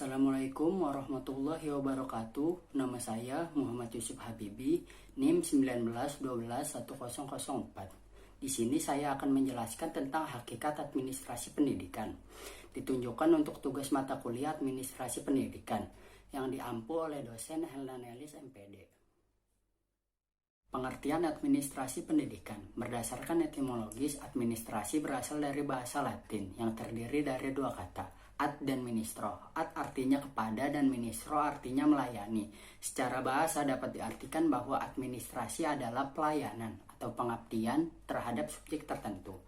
Assalamualaikum warahmatullahi wabarakatuh. Nama saya Muhammad Yusuf Habibi, NIM 19121004. Di sini saya akan menjelaskan tentang hakikat administrasi pendidikan. Ditunjukkan untuk tugas mata kuliah administrasi pendidikan yang diampu oleh dosen Heldanelis MPD. Pengertian administrasi pendidikan berdasarkan etimologis, administrasi berasal dari bahasa Latin yang terdiri dari dua kata, ad dan ministro. Ad artinya kepada dan ministro artinya melayani. Secara bahasa dapat diartikan bahwa administrasi adalah pelayanan atau pengabdian terhadap subjek tertentu.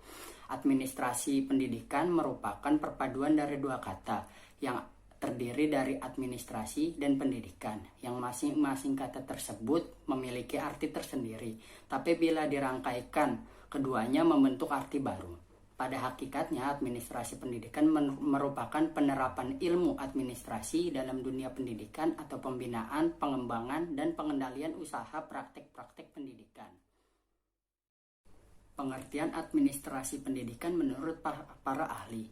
Administrasi pendidikan merupakan perpaduan dari dua kata yang terdiri dari administrasi dan pendidikan, yang masing-masing kata tersebut memiliki arti tersendiri, tapi bila dirangkaikan, keduanya membentuk arti baru. Pada hakikatnya, administrasi pendidikan merupakan penerapan ilmu administrasi dalam dunia pendidikan atau pembinaan, pengembangan, dan pengendalian usaha praktek-praktek pendidikan. Pengertian administrasi pendidikan menurut para ahli.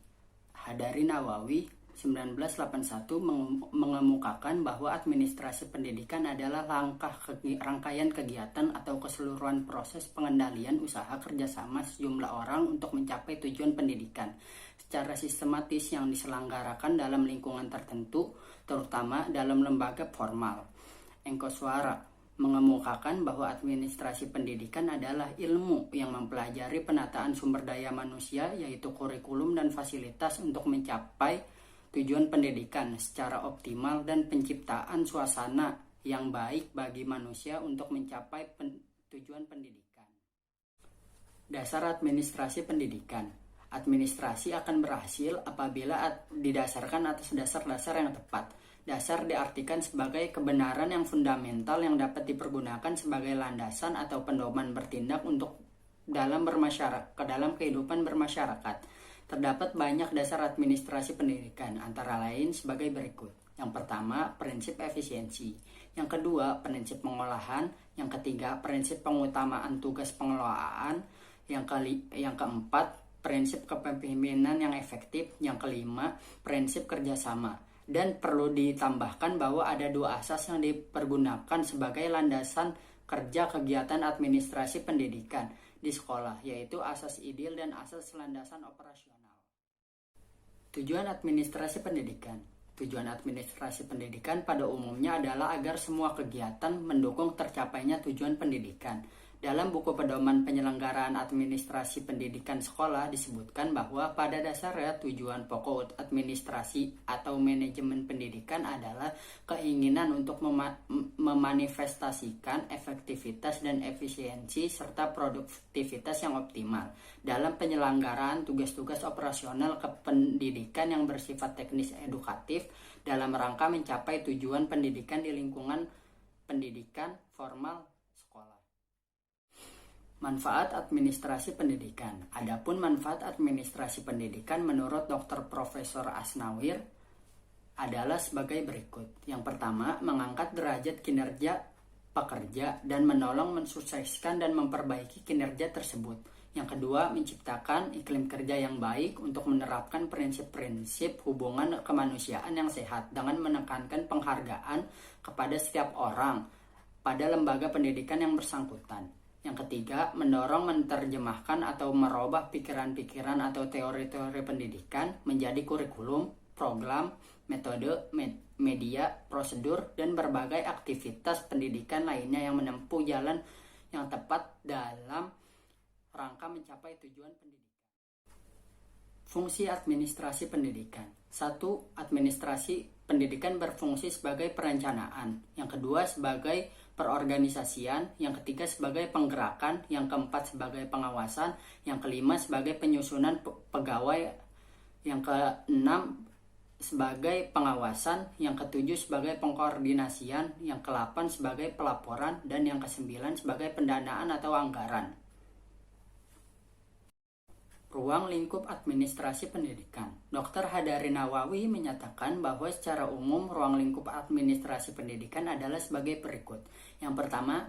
Hadari Nawawi 1981 mengemukakan bahwa administrasi pendidikan adalah rangkaian kegiatan atau keseluruhan proses pengendalian usaha kerjasama sejumlah orang untuk mencapai tujuan pendidikan secara sistematis yang diselenggarakan dalam lingkungan tertentu, terutama dalam lembaga formal. Engkoswara mengemukakan bahwa administrasi pendidikan adalah ilmu yang mempelajari penataan sumber daya manusia, yaitu kurikulum dan fasilitas untuk mencapai tujuan pendidikan secara optimal dan penciptaan suasana yang baik bagi manusia untuk mencapai tujuan pendidikan. Dasar administrasi pendidikan. Administrasi akan berhasil apabila didasarkan atas dasar-dasar yang tepat. Dasar diartikan sebagai kebenaran yang fundamental yang dapat dipergunakan sebagai landasan atau pedoman bertindak untuk dalam kehidupan bermasyarakat. Terdapat banyak dasar administrasi pendidikan, antara lain sebagai berikut. Yang pertama, prinsip efisiensi. Yang kedua, prinsip pengolahan. Yang ketiga, prinsip pengutamaan tugas pengelolaan. Yang keempat, prinsip kepemimpinan yang efektif. Yang kelima, prinsip kerjasama. Dan perlu ditambahkan bahwa ada dua asas yang dipergunakan sebagai landasan kerja kegiatan administrasi pendidikan di sekolah, yaitu asas ideal dan asas landasan operasional. Tujuan administrasi pendidikan. Tujuan administrasi pendidikan pada umumnya adalah agar semua kegiatan mendukung tercapainya tujuan pendidikan. Dalam buku pedoman penyelenggaraan administrasi pendidikan sekolah disebutkan bahwa pada dasarnya tujuan pokok administrasi atau manajemen pendidikan adalah keinginan untuk memanifestasikan efektivitas dan efisiensi serta produktivitas yang optimal dalam penyelenggaraan tugas-tugas operasional kependidikan yang bersifat teknis edukatif dalam rangka mencapai tujuan pendidikan di lingkungan pendidikan formal sekolah. Manfaat administrasi pendidikan. Adapun manfaat administrasi pendidikan menurut Dr. Profesor Asnawir adalah sebagai berikut. Yang pertama, mengangkat derajat kinerja pekerja dan menolong mensukseskan dan memperbaiki kinerja tersebut. Yang kedua, menciptakan iklim kerja yang baik untuk menerapkan prinsip-prinsip hubungan kemanusiaan yang sehat dengan menekankan penghargaan kepada setiap orang pada lembaga pendidikan yang bersangkutan. Yang ketiga, mendorong menerjemahkan atau merubah pikiran-pikiran atau teori-teori pendidikan menjadi kurikulum, program, metode, media, prosedur, dan berbagai aktivitas pendidikan lainnya yang menempuh jalan yang tepat dalam rangka mencapai tujuan pendidikan. Fungsi administrasi pendidikan. 1. Administrasi pendidikan berfungsi sebagai perencanaan. Yang kedua, sebagai perorganisasian. Yang ketiga, sebagai penggerakan. Yang keempat, sebagai pengawasan. Yang kelima, sebagai penyusunan pegawai. Yang keenam, sebagai pengawasan. Yang ketujuh, sebagai pengkoordinasian. Yang kedelapan, sebagai pelaporan. Dan yang kesembilan, sebagai pendanaan atau anggaran. Ruang lingkup administrasi pendidikan. Dr. Hadari Nawawi menyatakan bahwa secara umum ruang lingkup administrasi pendidikan adalah sebagai berikut. Yang pertama,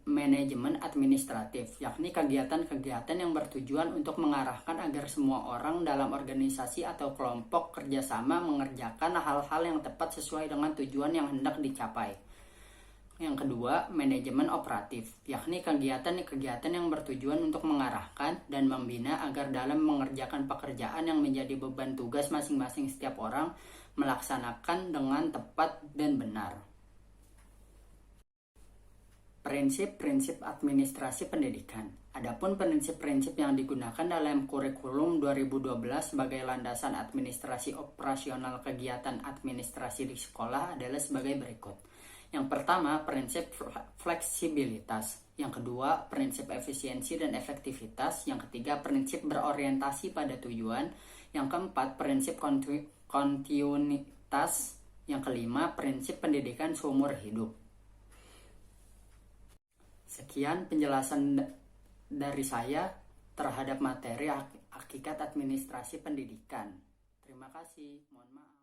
manajemen administratif, yakni kegiatan-kegiatan yang bertujuan untuk mengarahkan agar semua orang dalam organisasi atau kelompok kerjasama mengerjakan hal-hal yang tepat sesuai dengan tujuan yang hendak dicapai. Yang kedua, manajemen operatif, yakni kegiatan-kegiatan yang bertujuan untuk mengarahkan dan membina agar dalam mengerjakan pekerjaan yang menjadi beban tugas masing-masing setiap orang melaksanakan dengan tepat dan benar. Prinsip-prinsip administrasi pendidikan. Adapun prinsip-prinsip yang digunakan dalam kurikulum 2012 sebagai landasan administrasi operasional kegiatan administrasi di sekolah adalah sebagai berikut. Yang pertama, prinsip fleksibilitas. Yang kedua, prinsip efisiensi dan efektivitas. Yang ketiga, prinsip berorientasi pada tujuan. Yang keempat, prinsip kontinuitas. Yang kelima, prinsip pendidikan seumur hidup. Sekian penjelasan dari saya terhadap materi hakikat administrasi pendidikan. Terima kasih. Mohon maaf.